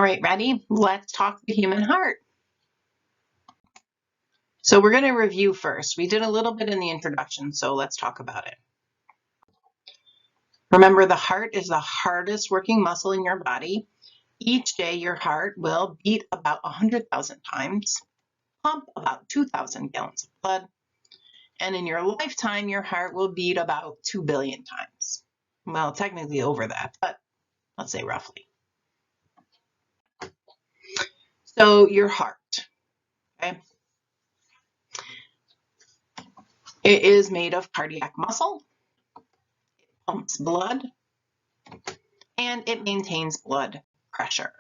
right, ready? Let's talk the human heart. So we're going to review first. We did a little bit in the introduction, so let's talk about it. Remember, the heart is the hardest working muscle in your body. Each day, your heart will beat about 100,000 times, pump about 2,000 gallons of blood, and in your lifetime, your heart will beat about 2 billion times. Well, technically over that, but let's say roughly. So your heart, okay? It is made of cardiac muscle, it pumps blood, and it maintains blood pressure.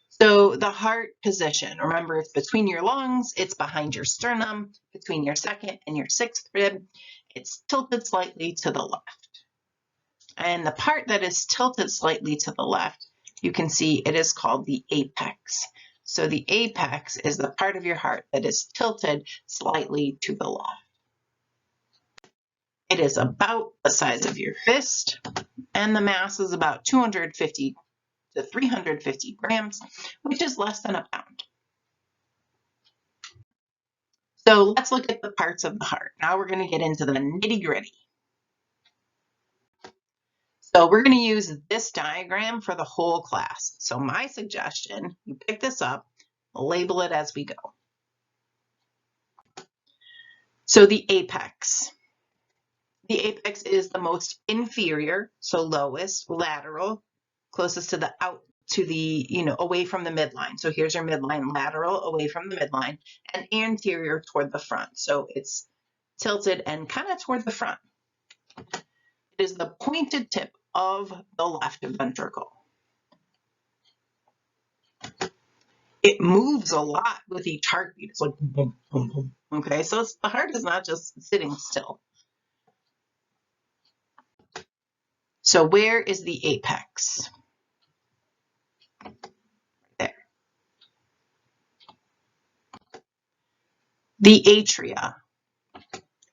So the heart position, remember, it's between your lungs, it's behind your sternum, between your second and your sixth rib. It's tilted slightly to the left. And the part that is tilted slightly to the left, you can see it is called the apex. So the apex is the part of your heart that is tilted slightly to the left. It is about the size of your fist, and the mass is about 250 to 350 grams, which is less than a pound. So let's look at the parts of the heart. Now we're going to get into the nitty-gritty. So we're going to use this diagram for the whole class. So my suggestion, you pick this up, label it as we go. So the apex. The apex is the most inferior, so lowest, lateral, closest to the away from the midline. So here's your midline, lateral, away from the midline, and anterior toward the front. So it's tilted and kind of toward the front. It is the pointed tip of the left ventricle. It moves a lot with each heartbeat. It's like boom, boom, boom. Okay, so the heart is not just sitting still. So where is the apex? There. The atria.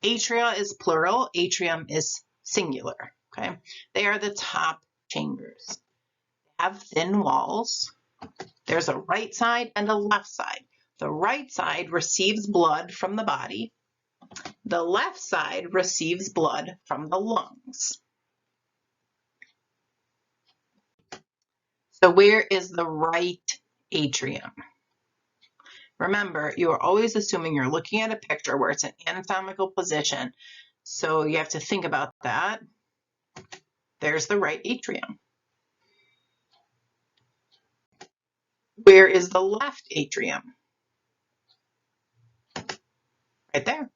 Atria is plural, atrium is singular. Okay, they are the top chambers. They have thin walls. There's a right side and a left side. The right side receives blood from the body. The left side receives blood from the lungs. So where is the right atrium? Remember, you are always assuming you're looking at a picture where it's an anatomical position. So you have to think about that. There's the right atrium. Where is the left atrium? Right there.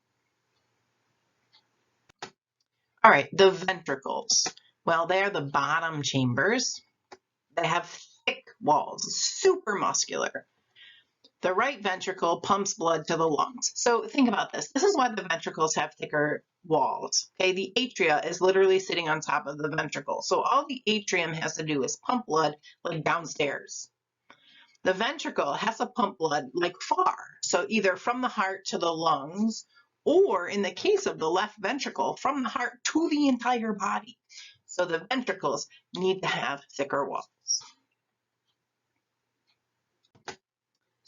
All right, the ventricles. Well, they are the bottom chambers. They have thick walls, super muscular. The right ventricle pumps blood to the lungs. So think about this. This is why the ventricles have thicker walls. Okay, the atria is literally sitting on top of the ventricle. So all the atrium has to do is pump blood like downstairs. The ventricle has to pump blood like far. So either from the heart to the lungs, or in the case of the left ventricle, from the heart to the entire body. So the ventricles need to have thicker walls.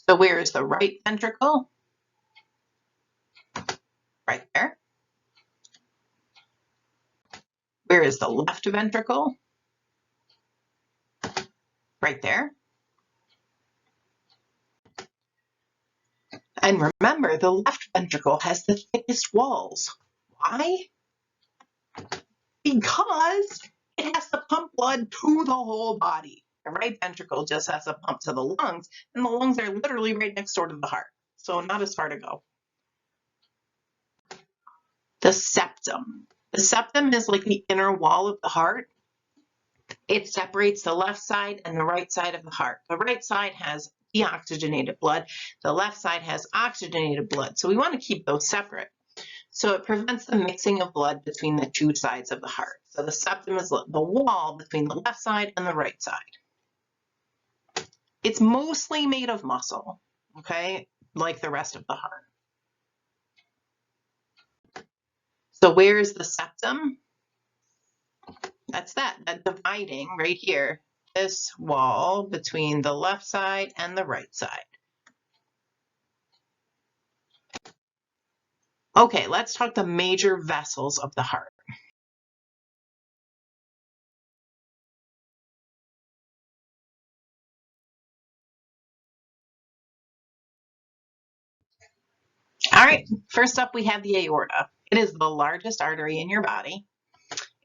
So where is the right ventricle? Right there. Where is the left ventricle? Right there. And remember, the left ventricle has the thickest walls. Why? Because it has to pump blood to the whole body. The right ventricle just has to pump to the lungs, and the lungs are literally right next door to the heart. So not as far to go. The septum. The septum is like the inner wall of the heart. It separates the left side and the right side of the heart. The right side has deoxygenated blood. The left side has oxygenated blood. So we want to keep those separate. So it prevents the mixing of blood between the two sides of the heart. So the septum is the wall between the left side and the right side. It's mostly made of muscle, okay, like the rest of the heart. So where is the septum? That's that dividing right here this wall between the left side and the right side. Okay, let's talk the major vessels of the heart. All right, first up we have the aorta. It is the largest artery in your body.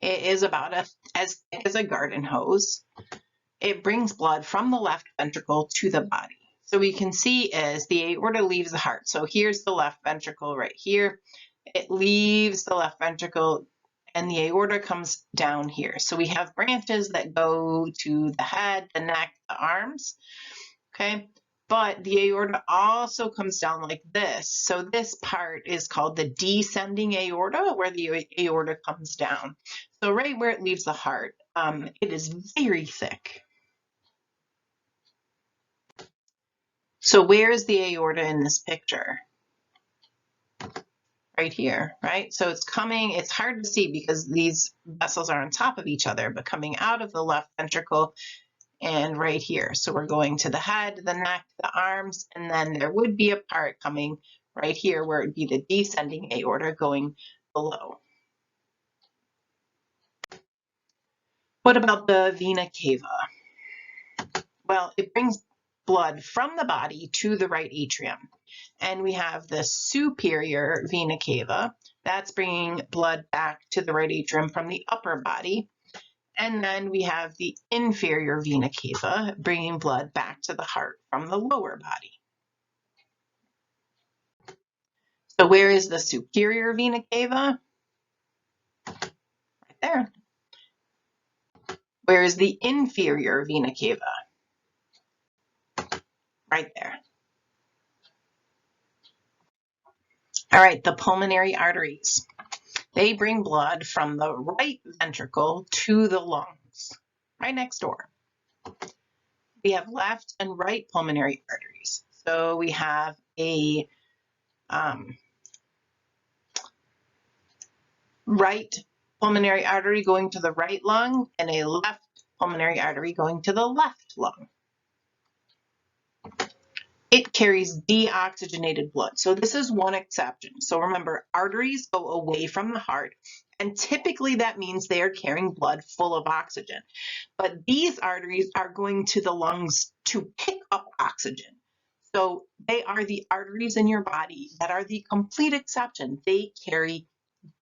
It is about as thick as a garden hose. It brings blood from the left ventricle to the body. So we can see as the aorta leaves the heart. So here's the left ventricle right here. It leaves the left ventricle and the aorta comes down here. So we have branches that go to the head, the neck, the arms, okay? But the aorta also comes down like this. So this part is called the descending aorta, where the aorta comes down. So right where it leaves the heart, it is very thick. So where is the aorta in this picture? Right here, right? So it's coming, it's hard to see because these vessels are on top of each other, but coming out of the left ventricle and right here. So we're going to the head, the neck, the arms, and then there would be a part coming right here where it would be the descending aorta going below. What about the vena cava? Well, it brings blood from the body to the right atrium. And we have the superior vena cava. That's bringing blood back to the right atrium from the upper body. And then we have the inferior vena cava, bringing blood back to the heart from the lower body. So where is the superior vena cava? Right there. Where is the inferior vena cava? Right there. All right, the pulmonary arteries. They bring blood from the right ventricle to the lungs, right next door. We have left and right pulmonary arteries. So we have a right pulmonary artery going to the right lung and a left pulmonary artery going to the left lung. It carries deoxygenated blood. So this is one exception. So remember, arteries go away from the heart, and typically that means they are carrying blood full of oxygen. But these arteries are going to the lungs to pick up oxygen. So they are the arteries in your body that are the complete exception. They carry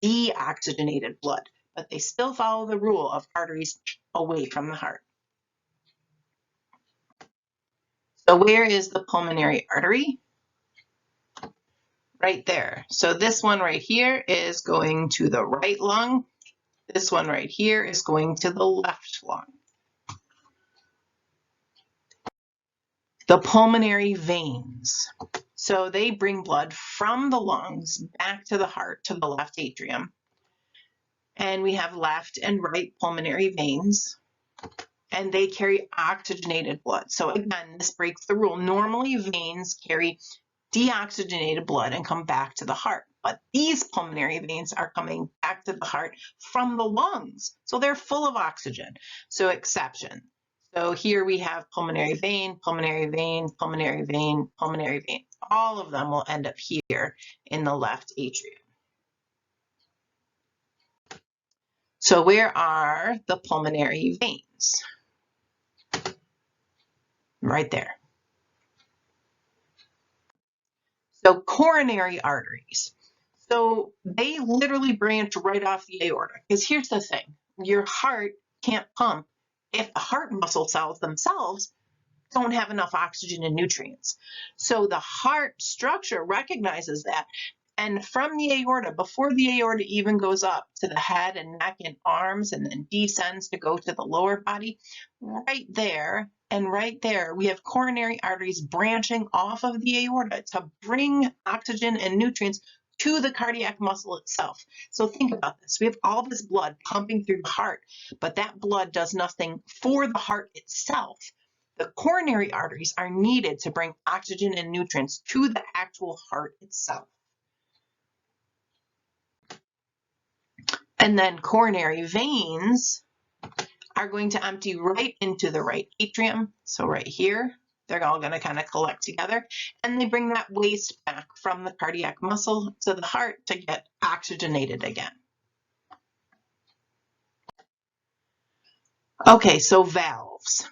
deoxygenated blood, but they still follow the rule of arteries away from the heart. So where is the pulmonary artery? Right there. So this one right here is going to the right lung. This one right here is going to the left lung. The pulmonary veins. So they bring blood from the lungs back to the heart, to the left atrium. And we have left and right pulmonary veins, and they carry oxygenated blood. So again, this breaks the rule. Normally veins carry deoxygenated blood and come back to the heart, but these pulmonary veins are coming back to the heart from the lungs. So they're full of oxygen. So exception. So here we have pulmonary vein, pulmonary vein, pulmonary vein, pulmonary vein. All of them will end up here in the left atrium. So where are the pulmonary veins? Right there. So coronary arteries. So they literally branch right off the aorta. Because here's the thing, your heart can't pump if the heart muscle cells themselves don't have enough oxygen and nutrients. So the heart structure recognizes that. And from the aorta, before the aorta even goes up to the head and neck and arms and then descends to go to the lower body, right there and right there, we have coronary arteries branching off of the aorta to bring oxygen and nutrients to the cardiac muscle itself. So think about this. We have all this blood pumping through the heart, but that blood does nothing for the heart itself. The coronary arteries are needed to bring oxygen and nutrients to the actual heart itself. And then coronary veins are going to empty right into the right atrium. So right here, they're all going to kind of collect together, and they bring that waste back from the cardiac muscle to the heart to get oxygenated again. Okay, so valves.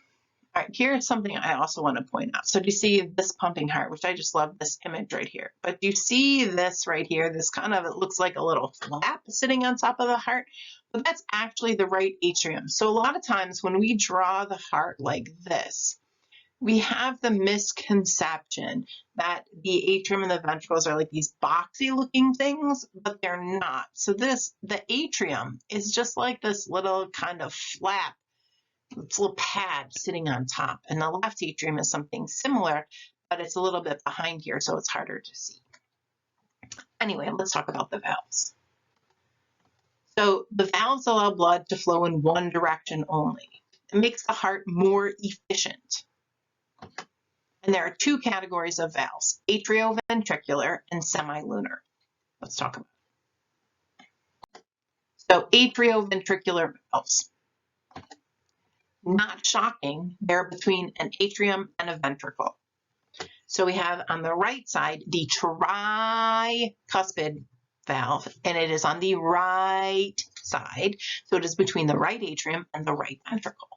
All right, here's something I also want to point out. So do you see this pumping heart, which I just love this image right here. But do you see this right here? This kind of, it looks like a little flap sitting on top of the heart, but that's actually the right atrium. So a lot of times when we draw the heart like this, we have the misconception that the atrium and the ventricles are like these boxy looking things, but they're not. So the atrium is just like this little kind of flap, this little pad sitting on top. And the left atrium is something similar, but it's a little bit behind here, so it's harder to see. Anyway, let's talk about the valves. So the valves allow blood to flow in one direction only. It makes the heart more efficient. And there are two categories of valves, atrioventricular and semilunar. Let's talk about it. So atrioventricular valves. Not shocking, they're between an atrium and a ventricle. So we have on the right side the tricuspid valve, and it is on the right side. So it is between the right atrium and the right ventricle.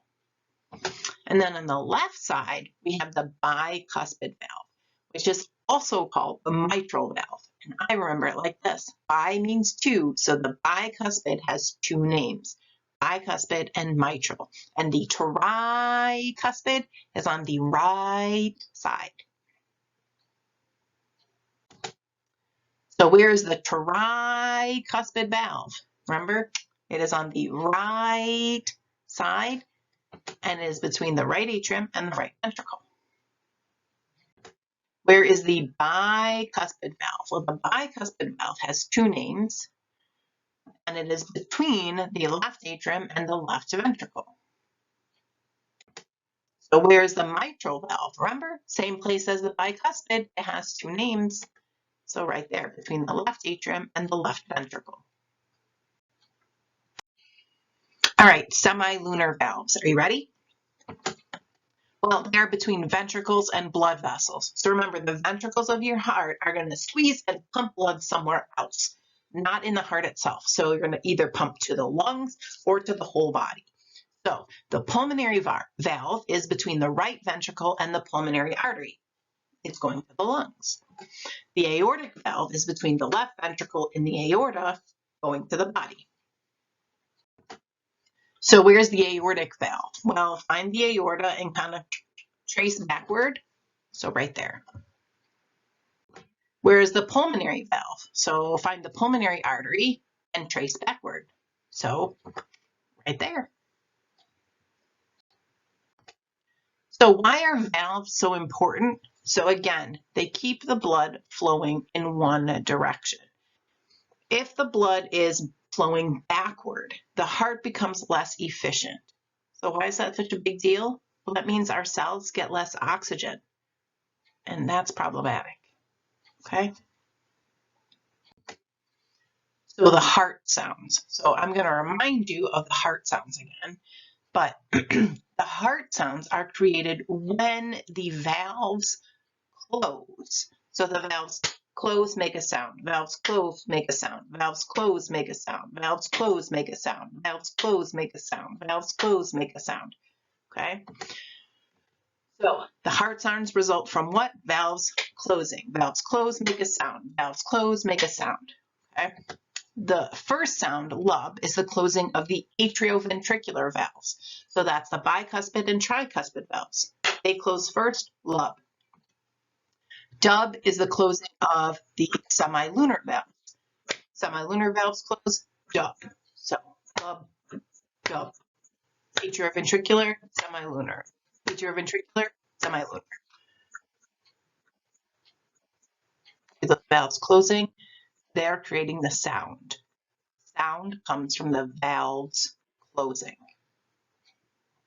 And then on the left side, we have the bicuspid valve, which is also called the mitral valve. And I remember it like this. Bi means two, so the bicuspid has two names, bicuspid and mitral. And the tricuspid is on the right side. So where's the tricuspid valve? Remember, it is on the right side and is between the right atrium and the right ventricle. Where is the bicuspid valve? Well, the bicuspid valve has two names, and it is between the left atrium and the left ventricle. So where's the mitral valve? Remember, same place as the bicuspid, it has two names. So right there, between the left atrium and the left ventricle. All right, semilunar valves. Are you ready? Well, they're between ventricles and blood vessels. So remember, the ventricles of your heart are going to squeeze and pump blood somewhere else, not in the heart itself. So you're going to either pump to the lungs or to the whole body. So the pulmonary valve is between the right ventricle and the pulmonary artery. It's going to the lungs. The aortic valve is between the left ventricle and the aorta, going to the body. So where's the aortic valve? Well, find the aorta and kind of trace backward. So right there. Where is the pulmonary valve? So find the pulmonary artery and trace backward. So right there. So why are valves so important? So again, they keep the blood flowing in one direction. If the blood is flowing backward, the heart becomes less efficient. So why is that such a big deal? Well, that means our cells get less oxygen, and that's problematic, okay? So the heart sounds. So I'm going to remind you of the heart sounds again, but the heart sounds are created when the valves close. So the valves close, make a sound. Valves close, make a sound. Valves close, make a sound. Valves close, make a sound. Valves close, make a sound. Valves close, make a sound. Okay? So the heart sounds result from what? Valves closing. Valves close, make a sound. Valves close, make a sound. Okay? The first sound, lub, is the closing of the atrioventricular valves. So that's the bicuspid and tricuspid valves. They close first, lub. Dub is the closing of the semilunar valves. Semilunar valves close, dub. So lub, dub. Atrioventricular, semilunar. Atrioventricular, semilunar. The valves closing, they're creating the sound. Sound comes from the valves closing.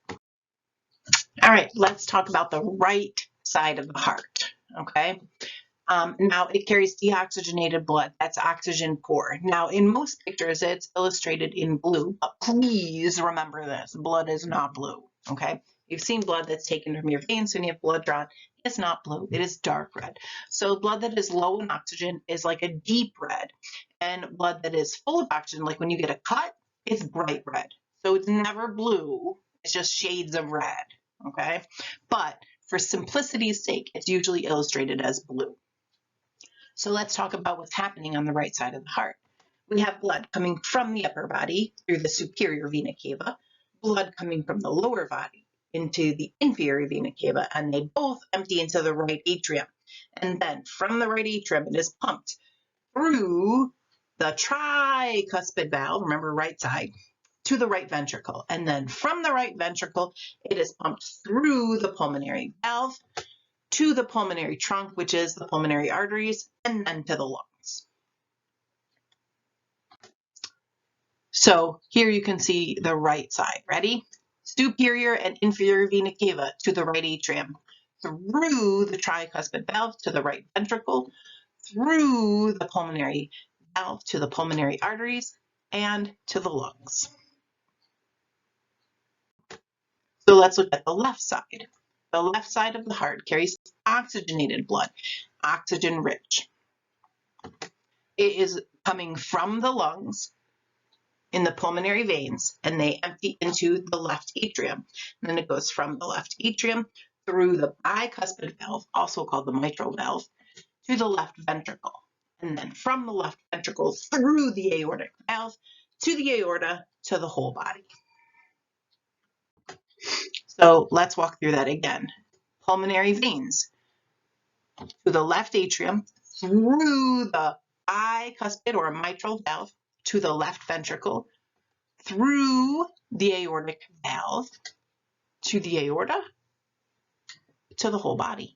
All right, let's talk about the right side of the heart, okay? Now it carries deoxygenated blood. That's oxygen poor. Now in most pictures it's illustrated in blue, but please remember this, blood is not blue, okay? You've seen blood that's taken from your veins when you have blood drawn. It's not blue, it is dark red. So blood that is low in oxygen is like a deep red, and blood that is full of oxygen, like when you get a cut, it's bright red. So it's never blue, it's just shades of red, okay? But for simplicity's sake, it's usually illustrated as blue. So let's talk about what's happening on the right side of the heart. We have blood coming from the upper body through the superior vena cava, blood coming from the lower body into the inferior vena cava, and they both empty into the right atrium. And then from the right atrium, it is pumped through the tricuspid valve, remember right side, to the right ventricle. And then from the right ventricle, it is pumped through the pulmonary valve to the pulmonary trunk, which is the pulmonary arteries, and then to the lungs. So here you can see the right side. Ready? Superior and inferior vena cava to the right atrium, through the tricuspid valve to the right ventricle, through the pulmonary valve to the pulmonary arteries, and to the lungs. So let's look at the left side. The left side of the heart carries oxygenated blood, oxygen rich. It is coming from the lungs in the pulmonary veins, and they empty into the left atrium. And then it goes from the left atrium through the bicuspid valve, also called the mitral valve, to the left ventricle. And then from the left ventricle through the aortic valve to the aorta to the whole body. So let's walk through that again. Pulmonary veins to the left atrium through the bicuspid or mitral valve to the left ventricle, through the aortic valve to the aorta to the whole body.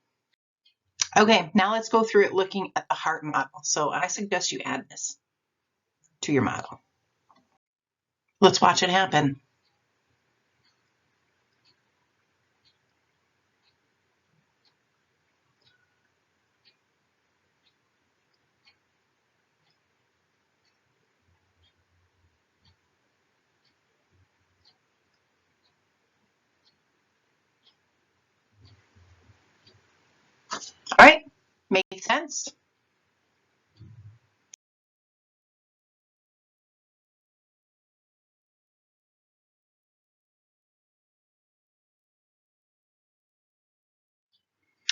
Okay, now let's go through it looking at the heart model. So I suggest you add this to your model. Let's watch it happen. All right, makes sense?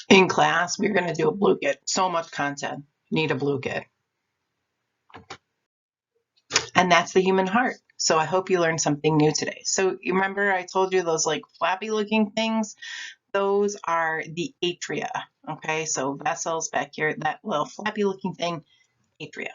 In class, we're going to do a blue kit. So much content. Need a blue kit. And that's the human heart. So I hope you learned something new today. So you remember I told you those like flappy looking things? Those are the atria. Okay, so vessels back here, that little flappy looking thing, atria.